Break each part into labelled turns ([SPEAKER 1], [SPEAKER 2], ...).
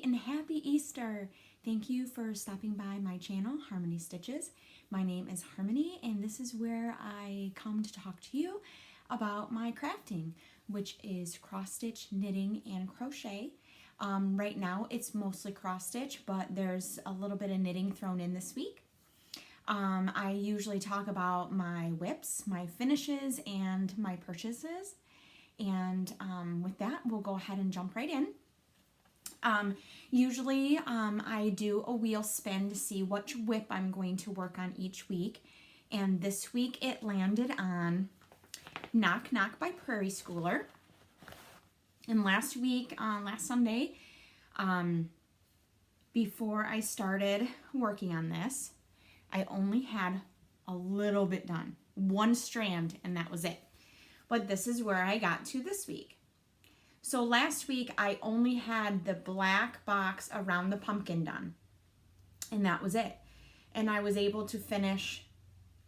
[SPEAKER 1] and happy Easter! Thank you for stopping by my channel, Harmony Stitches. My name is Harmony and this is where I come to talk to you about my crafting, which is cross stitch, knitting, and crochet. Right now it's mostly cross stitch, but there's a little bit of knitting thrown in this week. I usually talk about my whips, my finishes, and my purchases. And with that, we'll go ahead and jump right in. Usually I do a wheel spin to see which whip I'm going to work on each week. And this week it landed on Knock Knock by Prairie Schooler. And last week, last Sunday, before I started working on this, I only had a little bit done. One strand, and that was it. But this is where I got to this week. So last week I only had the black box around the pumpkin done, and that was it. And I was able to finish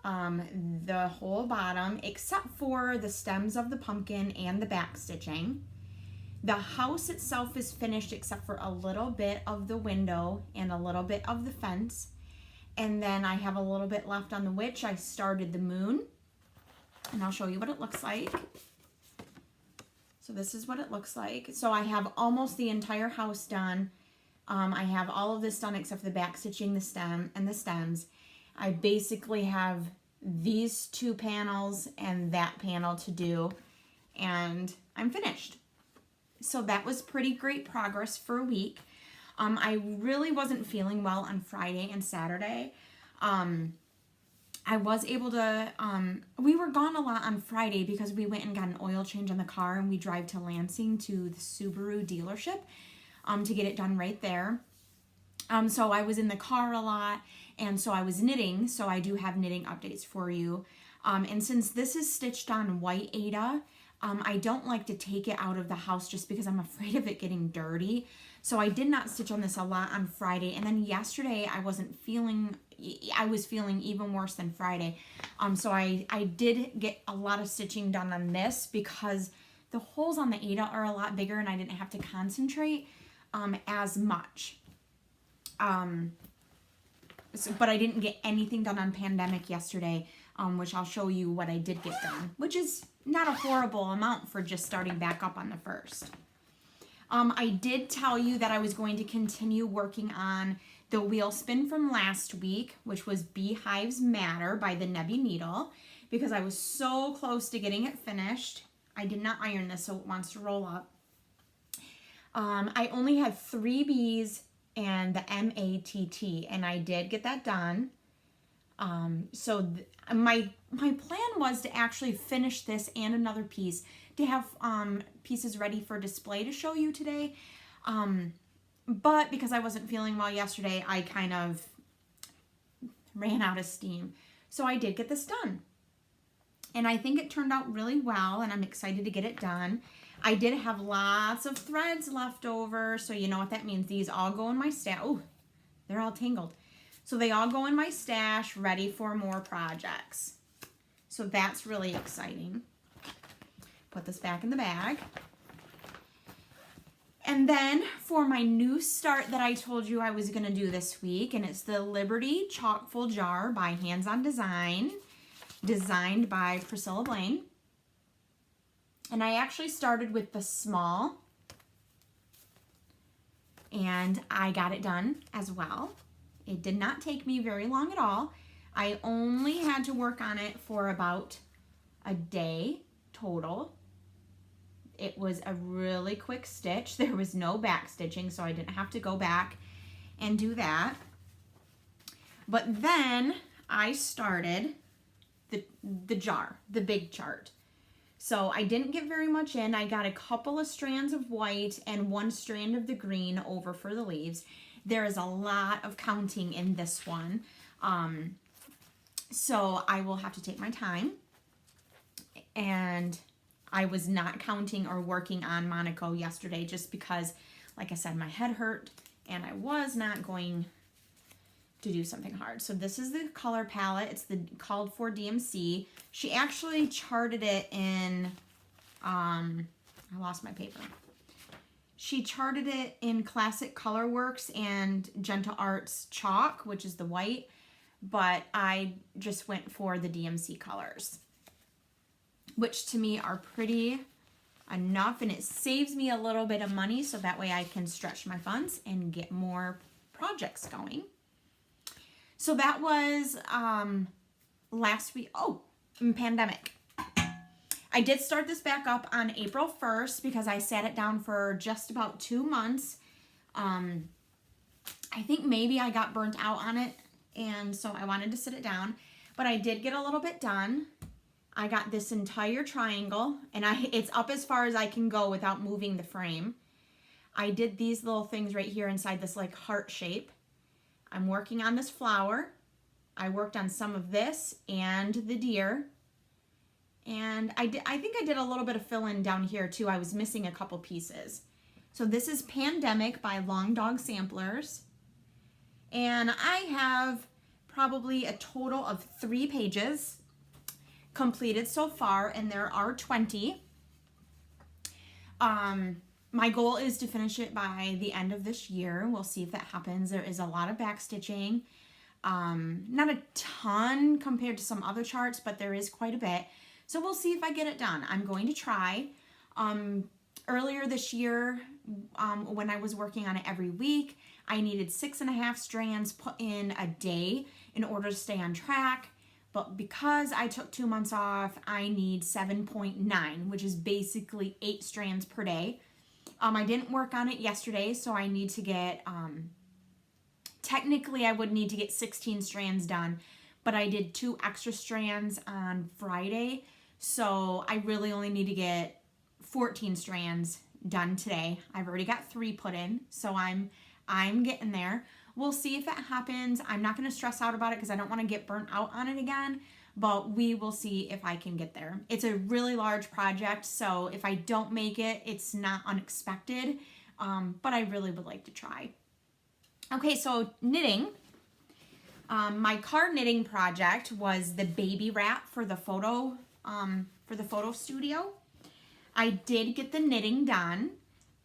[SPEAKER 1] the whole bottom except for the stems of the pumpkin and the back stitching. The house itself is finished except for a little bit of the window and a little bit of the fence. And then I have a little bit left on the witch. I started the moon, and I'll show you what it looks like. So this is what it looks like. So I have almost the entire house done. I have all of this done except for the back stitching, the stem, and the stems. I basically have these two panels and that panel to do, and I'm finished. So that was pretty great progress for a week. I really wasn't feeling well on Friday and Saturday. I was able to, we were gone a lot on Friday because we went and got an oil change on the car, and we drive to Lansing to the Subaru dealership to get it done right there. So I was in the car a lot, and so I was knitting, so I do have knitting updates for you. And since this is stitched on white Aida, I don't like to take it out of the house just because I'm afraid of it getting dirty. So I did not stitch on this a lot on Friday, and then yesterday I was feeling even worse than Friday. So I did get a lot of stitching done on this because the holes on the Aida are a lot bigger and I didn't have to concentrate as much. But I didn't get anything done on Pandemic yesterday, which I'll show you what I did get done, which is not a horrible amount for just starting back up on the first. I did tell you that I was going to continue working on the wheel spin from last week, which was Hives Matter by the Nebby needle, because I was so close to getting it finished. I did not iron this, so it wants to roll up. I only had 3 bees and the MATT, and I did get that done. So my plan was to actually finish this and another piece to have pieces ready for display to show you today. But because I wasn't feeling well yesterday, I kind of ran out of steam. So I did get this done. And I think it turned out really well, and I'm excited to get it done. I did have lots of threads left over, so you know what that means. These all go in my stash. Oh, they're all tangled. So they all go in my stash, ready for more projects. So that's really exciting. Put this back in the bag. And then for my new start that I told you I was going to do this week, and it's the Liberty Chalkfull Jar by Hands On Design, designed by Priscilla Blaine. And I actually started with the small, and I got it done as well. It did not take me very long at all. I only had to work on it for about a day total. It was a really quick stitch. There was no back stitching, so I didn't have to go back and do that. But then I started the jar, the big chart. So I didn't get very much in. I got a couple of strands of white and 1 strand of the green over for the leaves. There is a lot of counting in this one. So I will have to take my time. And I was not counting or working on Monaco yesterday just because, like I said, my head hurt and I was not going to do something hard. So this is the color palette. It's the called for DMC. She actually charted it in, I lost my paper. She charted it in Classic Colorworks and Gentle Arts Chalk, which is the white, but I just went for the DMC colors, which to me are pretty enough, and it saves me a little bit of money, so that way I can stretch my funds and get more projects going. So that was last week. Oh, pandemic. I did start this back up on April 1st because I sat it down for just about 2 months. I think maybe I got burnt out on it, and so I wanted to sit it down, but I did get a little bit done. I got this entire triangle, and it's up as far as I can go without moving the frame. I did these little things right here inside this like heart shape. I'm working on this flower. I worked on some of this and the deer. And I think I did a little bit of fill-in down here too. I was missing a couple pieces. So this is Pandemic by Long Dog Samplers. And I have probably a total of 3 pages completed so far, and there are 20. My goal is to finish it by the end of this year. We'll see if that happens. There is a lot of backstitching. Not a ton compared to some other charts, but there is quite a bit. So we'll see if I get it done. I'm going to try. Earlier this year, when I was working on it every week, I needed 6.5 strands put in a day in order to stay on track. But because I took 2 months off, I need 7.9, which is basically 8 strands per day. I didn't work on it yesterday, so I need to get, technically I would need to get 16 strands done, but I did 2 extra strands on Friday, so I really only need to get 14 strands done today. I've already got 3 put in, so I'm getting there. We'll see if that happens. I'm not going to stress out about it because I don't want to get burnt out on it again, but we will see if I can get there. It's a really large project, so if I don't make it, it's not unexpected, but I really would like to try. Okay, so knitting. My card knitting project was the baby wrap for the photo studio. I did get the knitting done.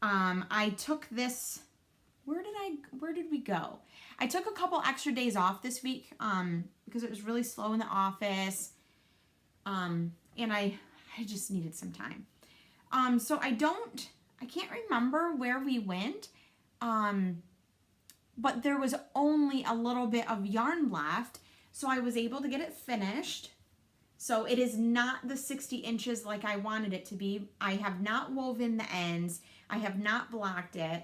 [SPEAKER 1] I took this, where did we go? I took a couple extra days off this week because it was really slow in the office, and I just needed some time. So I can't remember where we went, but there was only a little bit of yarn left, so I was able to get it finished. So it is not the 60 inches like I wanted it to be. I have not woven the ends. I have not blocked it,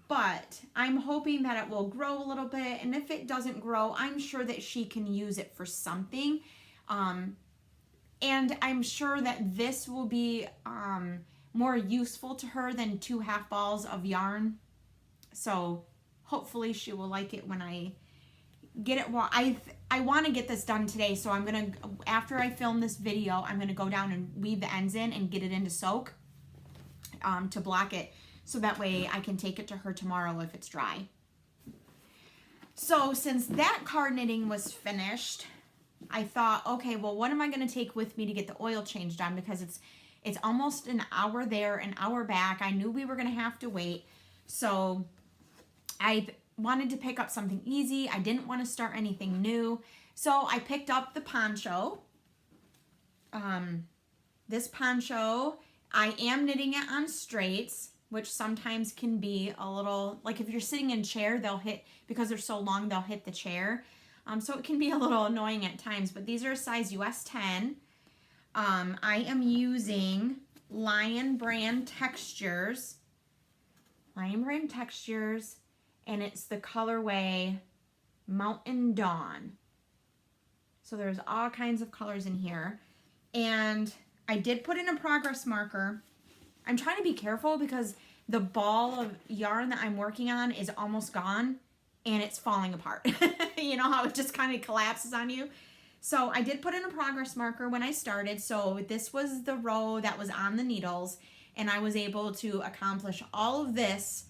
[SPEAKER 1] but I'm hoping that it will grow a little bit. And if it doesn't grow, I'm sure that she can use it for something. And I'm sure that this will be more useful to her than 2 half balls of yarn. So hopefully she will like it when I get it. Well, I want to get this done today, so I'm gonna, after I film this video, I'm gonna go down and weave the ends in and get it into soak to block it, so that way I can take it to her tomorrow if it's dry. So since that card knitting was finished, I thought, okay, well, what am I gonna take with me to get the oil change done, because it's almost an hour there, an hour back. I knew we were gonna have to wait, so I wanted to pick up something easy. I didn't want to start anything new. So I picked up the poncho. This poncho, I am knitting it on straights, which sometimes can be a little, like if you're sitting in a chair, they'll hit, because they're so long, they'll hit the chair. So it can be a little annoying at times, but these are a size US 10. I am using Lion Brand Textures. And it's the colorway Mountain Dawn. So there's all kinds of colors in here. And I did put in a progress marker. I'm trying to be careful because the ball of yarn that I'm working on is almost gone and it's falling apart. You know how it just kind of collapses on you? So I did put in a progress marker when I started. So this was the row that was on the needles, and I was able to accomplish all of this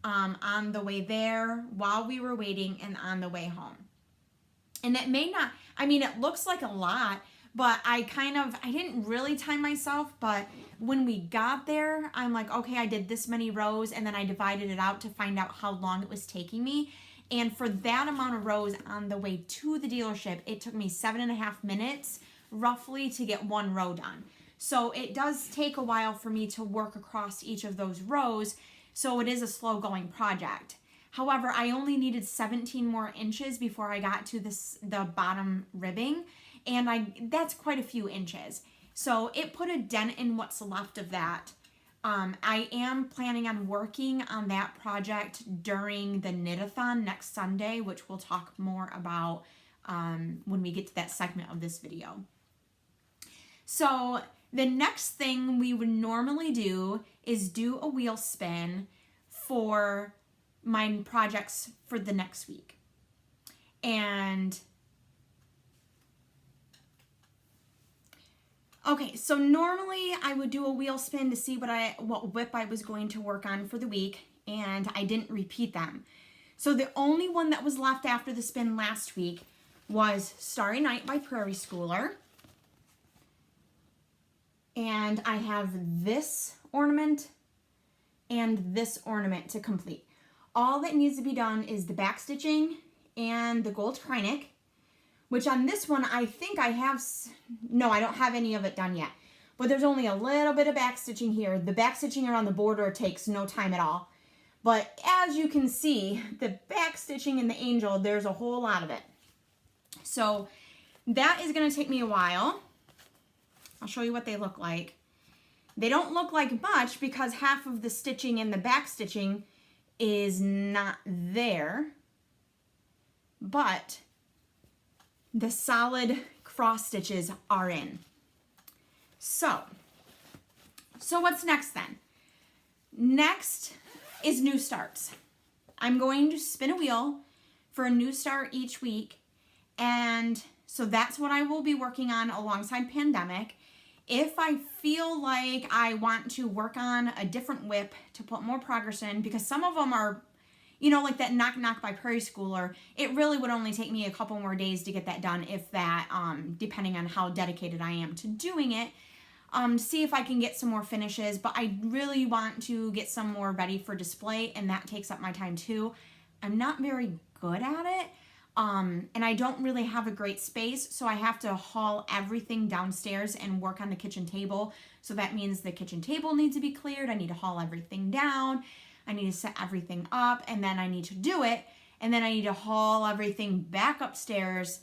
[SPEAKER 1] on the way there, while we were waiting, and on the way home. And it may not, I mean, it looks like a lot, but I didn't really time myself, but when we got there, I'm like, okay, I did this many rows, and then I divided it out to find out how long it was taking me. And for that amount of rows on the way to the dealership, it took me 7.5 minutes roughly to get one row done. So it does take a while for me to work across each of those rows, so it is a slow going project. However, I only needed 17 more inches before I got to the bottom ribbing, and that's quite a few inches. So it put a dent in what's left of that. I am planning on working on that project during the Knit-A-Thon next Sunday, which we'll talk more about when we get to that segment of this video. So the next thing we would normally do is do a wheel spin for my projects for the next week. And okay, so normally I would do a wheel spin to see what whip I was going to work on for the week, and I didn't repeat them. So the only one that was left after the spin last week was Starry Night by Prairie Schooler. And I have this ornament and this ornament to complete. All that needs to be done is the back stitching and the gold Kreinik, which on this one, I think I have, no, I don't have any of it done yet. But there's only a little bit of back stitching here. The back stitching around the border takes no time at all. But as you can see, the back stitching in the angel, there's a whole lot of it. So that is gonna take me a while. I'll show you what they look like. They don't look like much because half of the stitching in the back stitching is not there, but the solid cross stitches are in. So what's next then? Next is new starts. I'm going to spin a wheel for a new start each week, and so that's what I will be working on alongside Pandemic. If I feel like I want to work on a different whip to put more progress in, because some of them are, you know, like that Knock Knock by Prairie Schooler, it really would only take me a couple more days to get that done, if that, depending on how dedicated I am to doing it, see if I can get some more finishes. But I really want to get some more ready for display, and that takes up my time too. I'm not very good at it. And I don't really have a great space, so I have to haul everything downstairs and work on the kitchen table. So that means the kitchen table needs to be cleared. I need to haul everything down. I need to set everything up, and then I need to do it. And then I need to haul everything back upstairs.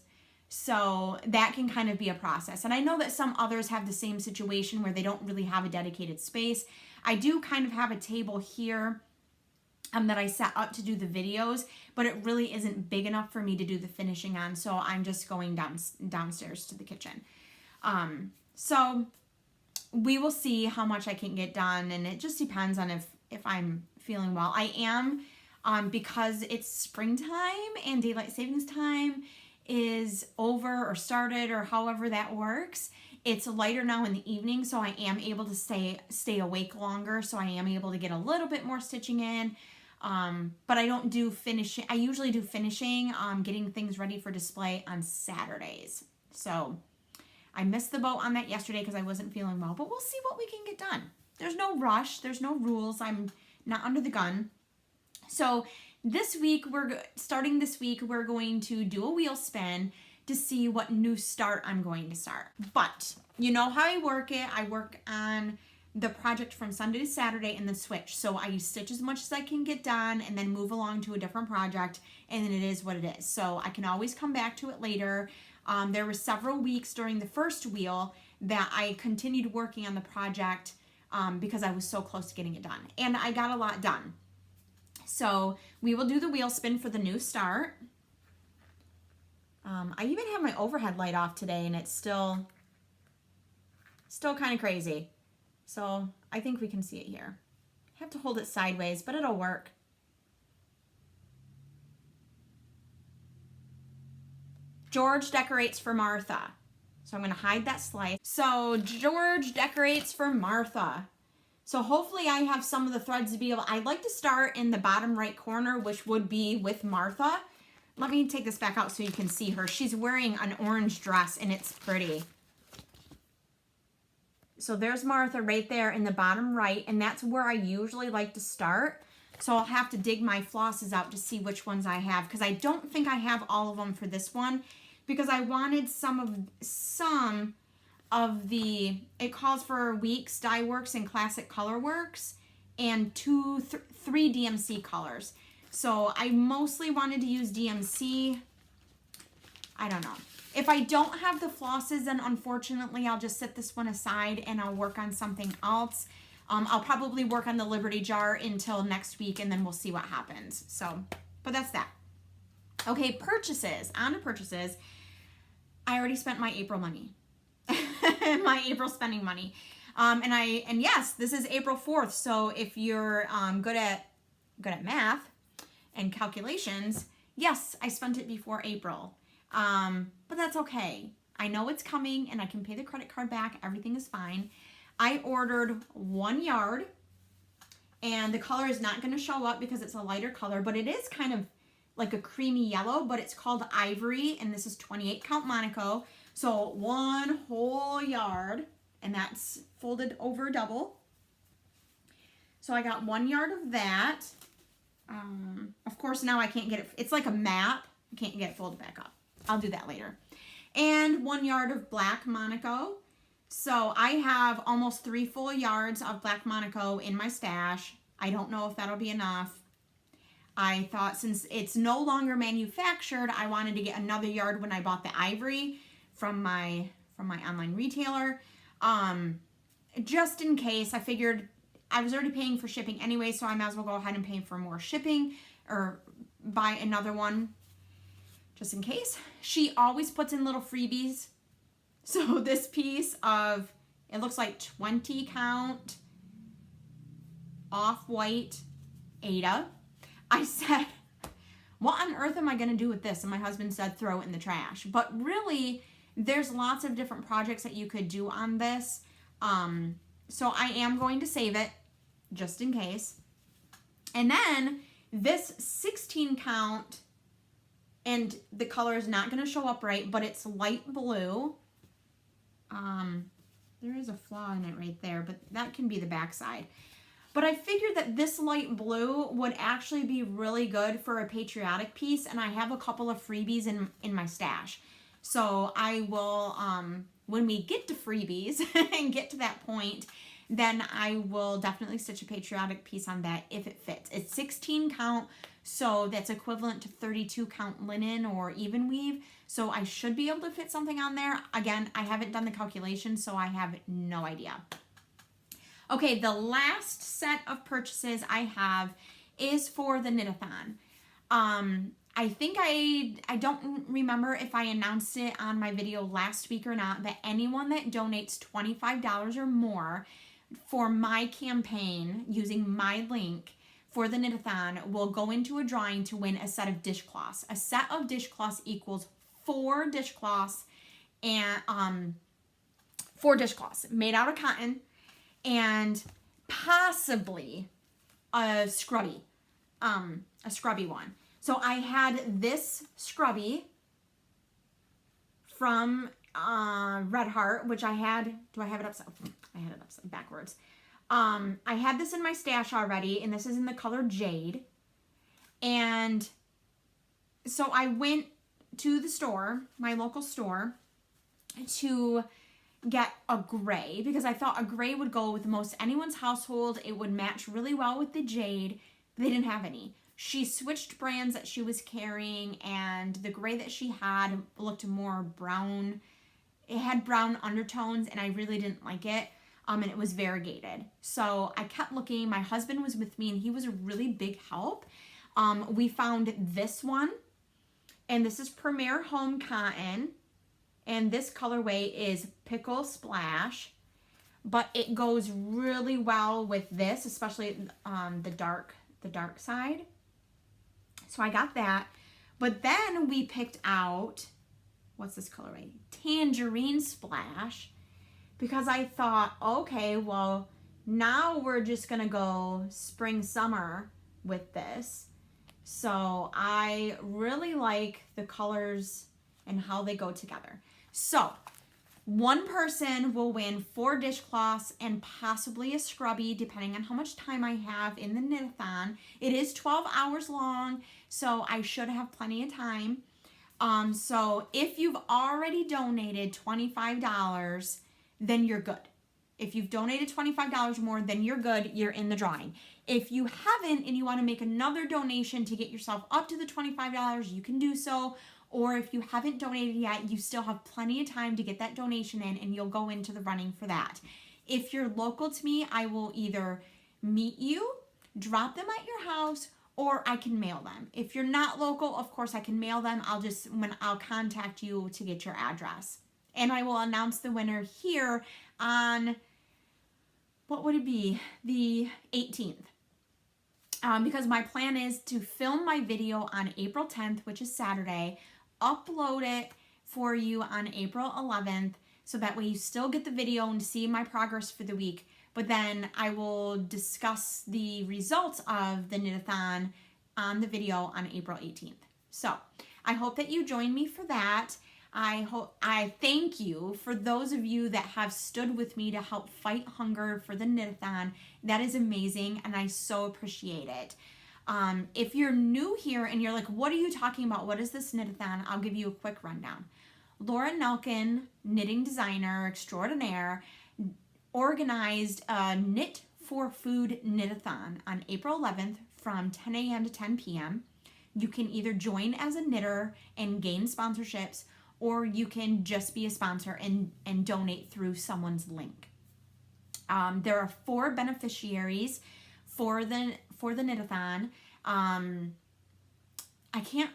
[SPEAKER 1] So that can kind of be a process. And I know that some others have the same situation where they don't really have a dedicated space. I do kind of have a table here that I set up to do the videos, but it really isn't big enough for me to do the finishing on, so I'm just going downstairs to the kitchen. So we will see how much I can get done, and it just depends on if I'm feeling well. I am, because it's springtime and daylight savings time is over or started, or however that works. It's lighter now in the evening, so I am able to stay awake longer, so I am able to get a little bit more stitching in. But I don't do finishing. I usually do finishing, getting things ready for display on Saturdays. So I missed the boat on that yesterday because I wasn't feeling well, but we'll see what we can get done. There's no rush. There's no rules. I'm not under the gun. So this week, starting this week, we're going to do a wheel spin to see what new start I'm going to start. But you know how I work it. I work on the project from Sunday to Saturday and then switch. So I stitch as much as I can get done and then move along to a different project, and then it is what it is. So I can always come back to it later. There were several weeks during the first wheel that I continued working on the project because I was so close to getting it done. And I got a lot done. So we will do the wheel spin for the new start. I even have my overhead light off today, and it's still kind of crazy. So I think we can see it here. I have to hold it sideways, but it'll work. George decorates for Martha. So I'm going to hide that slice. So George decorates for Martha. So hopefully I have some of the threads to be able, I'd like to start in the bottom right corner, which would be with Martha. Let me take this back out so you can see her. She's wearing an orange dress, and it's pretty. So there's Martha right there in the bottom right, and that's where I usually like to start. So I'll have to dig my flosses out to see which ones I have, because I don't think I have all of them for this one, because I wanted some of the, it calls for Weeks, Dye Works, and Classic Color Works, and three DMC colors. So I mostly wanted to use DMC. I don't know. If I don't have the flosses, then unfortunately I'll just set this one aside and I'll work on something else. I'll probably work on the Liberty jar until next week, and then we'll see what happens. So, but that's that. Okay, purchases. On to purchases. I already spent my April money. My April spending money. And yes, this is April 4th. So if you're good at math and calculations, yes, I spent it before April. But that's okay. I know it's coming and I can pay the credit card back. Everything is fine. I ordered 1 yard, and the color is not going to show up because it's a lighter color, but it is kind of like a creamy yellow, but it's called Ivory, and this is 28 count Monaco. So 1 whole yard, and that's folded over double. So I got 1 yard of that. Of course, now I can't get it. It's like a map. I can't get it folded back up. I'll do that later. And 1 yard of black Monaco. So I have almost 3 full yards of black Monaco in my stash. I don't know if that'll be enough. I thought since it's no longer manufactured, I wanted to get another yard when I bought the Ivory from my online retailer. Just in case, I figured I was already paying for shipping anyway, so I might as well go ahead and pay for more shipping or buy another one just in case. She always puts in little freebies. So this piece of, it looks like 20 count off-white Ada. I said, what on earth am I going to do with this? And my husband said, throw it in the trash. But really, there's lots of different projects that you could do on this. So I am going to save it just in case. And then this 16 count, and the color is not going to show up right, but it's light blue. There is a flaw in it right there, but that can be the backside. But I figured that this light blue would actually be really good for a patriotic piece, and I have a couple of freebies in my stash. So I will, when we get to freebies and get to that point, then I will definitely stitch a patriotic piece on that if it fits. It's 16 count, so that's equivalent to 32 count linen or even weave. So I should be able to fit something on there. Again, I haven't done the calculation, so I have no idea. Okay, the last set of purchases I have is for the Knit-A-Thon. I think I don't remember if I announced it on my video last week or not, but anyone that donates $25 or more for my campaign using my link for the Knit-A-Thon will go into a drawing to win a set of dishcloths. A set of dishcloths equals 4 dishcloths and 4 dishcloths made out of cotton and possibly a scrubby one. So I had this scrubby from Red Heart, which I had, do I have it upside? I had it upside backwards. I had this in my stash already, and this is in the color Jade. And so I went to the store, my local store, to get a gray because I thought a gray would go with most anyone's household. It would match really well with the Jade. They didn't have any. She switched brands that she was carrying, and the gray that she had looked more brown. It had brown undertones, and I really didn't like it. And it was variegated. So I kept looking. My husband was with me, and he was a really big help. We found this one, and this is Premier Home Cotton, and this colorway is Pickle Splash, but it goes really well with this, especially the dark side. So I got that, but then we picked out, what's this colorway? Tangerine Splash, because I thought, okay, well, now we're just gonna go spring summer with this. So I really like the colors and how they go together. So One person will win 4 dishcloths and possibly a scrubby, depending on how much time I have in the knit-a-thon. It is 12 hours long, so I should have plenty of time. So if you've already donated $25, then you're good. If you've donated $25 or more, then you're good. You're in the drawing. If you haven't and you want to make another donation to get yourself up to the $25, you can do so. Or if you haven't donated yet, you still have plenty of time to get that donation in and you'll go into the running for that. If you're local to me, I will either meet you, drop them at your house, or I can mail them. If you're not local, of course I can mail them. I'll contact you to get your address. And I will announce the winner here on, what would it be? The 18th. Because my plan is to film my video on April 10th, which is Saturday, upload it for you on April 11th, so that way you still get the video and see my progress for the week. But then I will discuss the results of the knit-a-thon on the video on April 18th. So I hope that you join me for that. I thank you for those of you that have stood with me to help fight hunger for the knit-a-thon. That is amazing, and I so appreciate it. If you're new here and you're like, what are you talking about? What is this knit-a-thon? I'll give you a quick rundown. Laura Nelkin, knitting designer extraordinaire, organized a Knit for Food knit-a-thon on April 11th from 10 a.m. to 10 p.m. You can either join as a knitter and gain sponsorships, or you can just be a sponsor and donate through someone's link. There are 4 beneficiaries for the knit-a-thon. I can't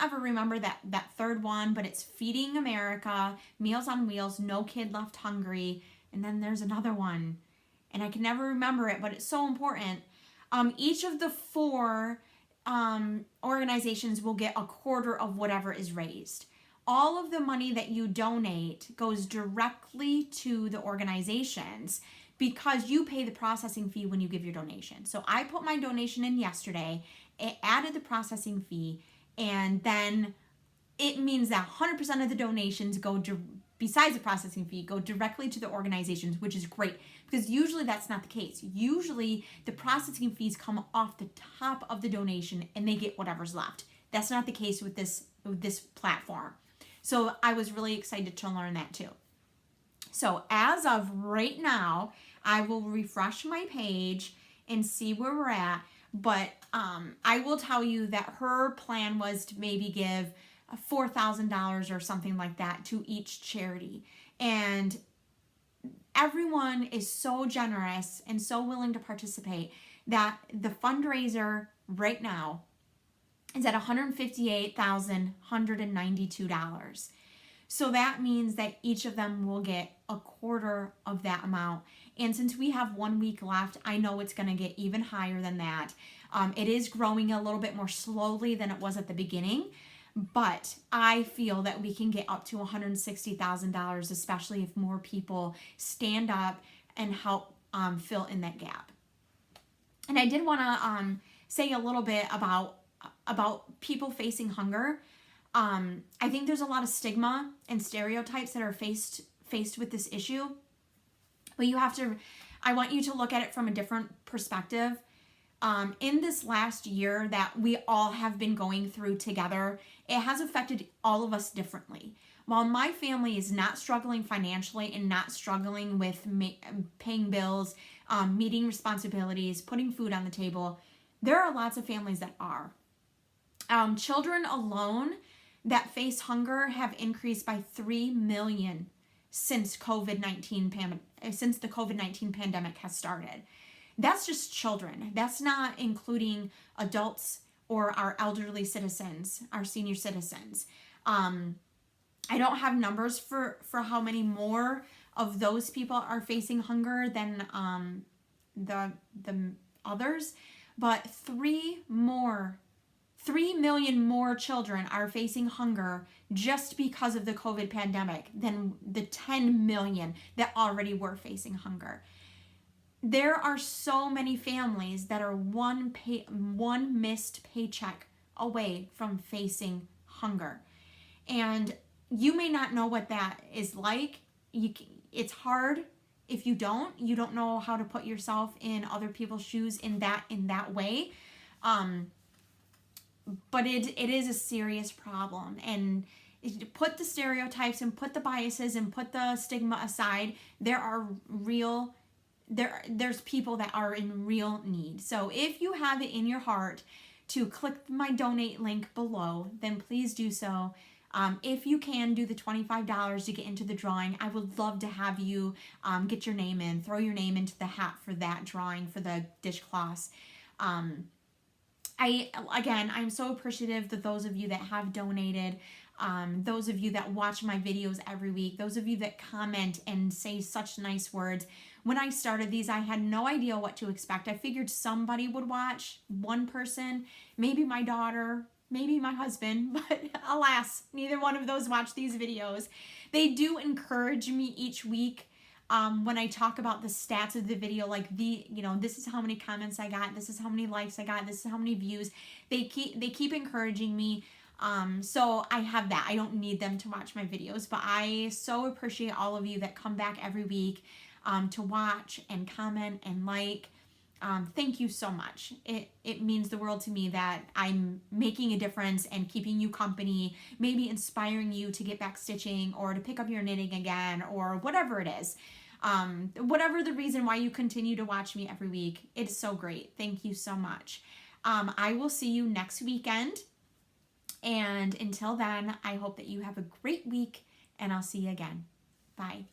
[SPEAKER 1] ever remember that third one, but it's Feeding America, Meals on Wheels, No Kid Left Hungry, and then there's another one, and I can never remember it, but it's so important. Each of the 4 organizations will get a quarter of whatever is raised. All of the money that you donate goes directly to the organizations because you pay the processing fee when you give your donation. So I put my donation in yesterday, it added the processing fee, and then it means that 100% of the donations besides the processing fee, go directly to the organizations, which is great because usually that's not the case. Usually the processing fees come off the top of the donation and they get whatever's left. That's not the case with this platform. So I was really excited to learn that too. So as of right now, I will refresh my page and see where we're at. But I will tell you that her plan was to maybe give $4,000 or something like that to each charity. And everyone is so generous and so willing to participate that the fundraiser right now is at $158,192. So that means that each of them will get a quarter of that amount. And since we have 1 week left, I know it's going to get even higher than that. It is growing a little bit more slowly than it was at the beginning, but I feel that we can get up to $160,000, especially if more people stand up and help fill in that gap. And I did want to say a little bit about people facing hunger. I think there's a lot of stigma and stereotypes that are faced with this issue. But I want you to look at it from a different perspective. In this last year that we all have been going through together, it has affected all of us differently. While my family is not struggling financially and not struggling with paying bills, meeting responsibilities, putting food on the table, there are lots of families that are. Children alone that face hunger have increased by 3 million since the COVID-19 pandemic has started. That's just children. That's not including adults or our elderly citizens, our senior citizens. I don't have numbers for how many more of those people are facing hunger than the others, but 3 million more children are facing hunger just because of the COVID pandemic than the 10 million that already were facing hunger. There are so many families that are one missed paycheck away from facing hunger. And you may not know what that is like. it's hard if you don't know how to put yourself in other people's shoes in that way. But it is a serious problem, and put the stereotypes and put the biases and put the stigma aside. There's people that are in real need. So if you have it in your heart to click my donate link below, then please do so. If you can do the $25 to get into the drawing, I would love to have you get your name in, throw your name into the hat for that drawing for the dishcloths. I'm so appreciative that those of you that have donated, those of you that watch my videos every week, those of you that comment and say such nice words. When I started these, I had no idea what to expect. I figured somebody would watch, one person, maybe my daughter, maybe my husband, but alas, neither one of those watch these videos. They do encourage me each week. When I talk about the stats of the video, like this is how many comments I got, this is how many likes I got, this is how many views. They keep encouraging me. So I have that. I don't need them to watch my videos, but I so appreciate all of you that come back every week to watch and comment and like. Thank you so much. It means the world to me that I'm making a difference and keeping you company, maybe inspiring you to get back stitching or to pick up your knitting again or whatever it is. Whatever the reason why you continue to watch me every week, it's so great. Thank you so much. I will see you next weekend. And until then, I hope that you have a great week, and I'll see you again. Bye.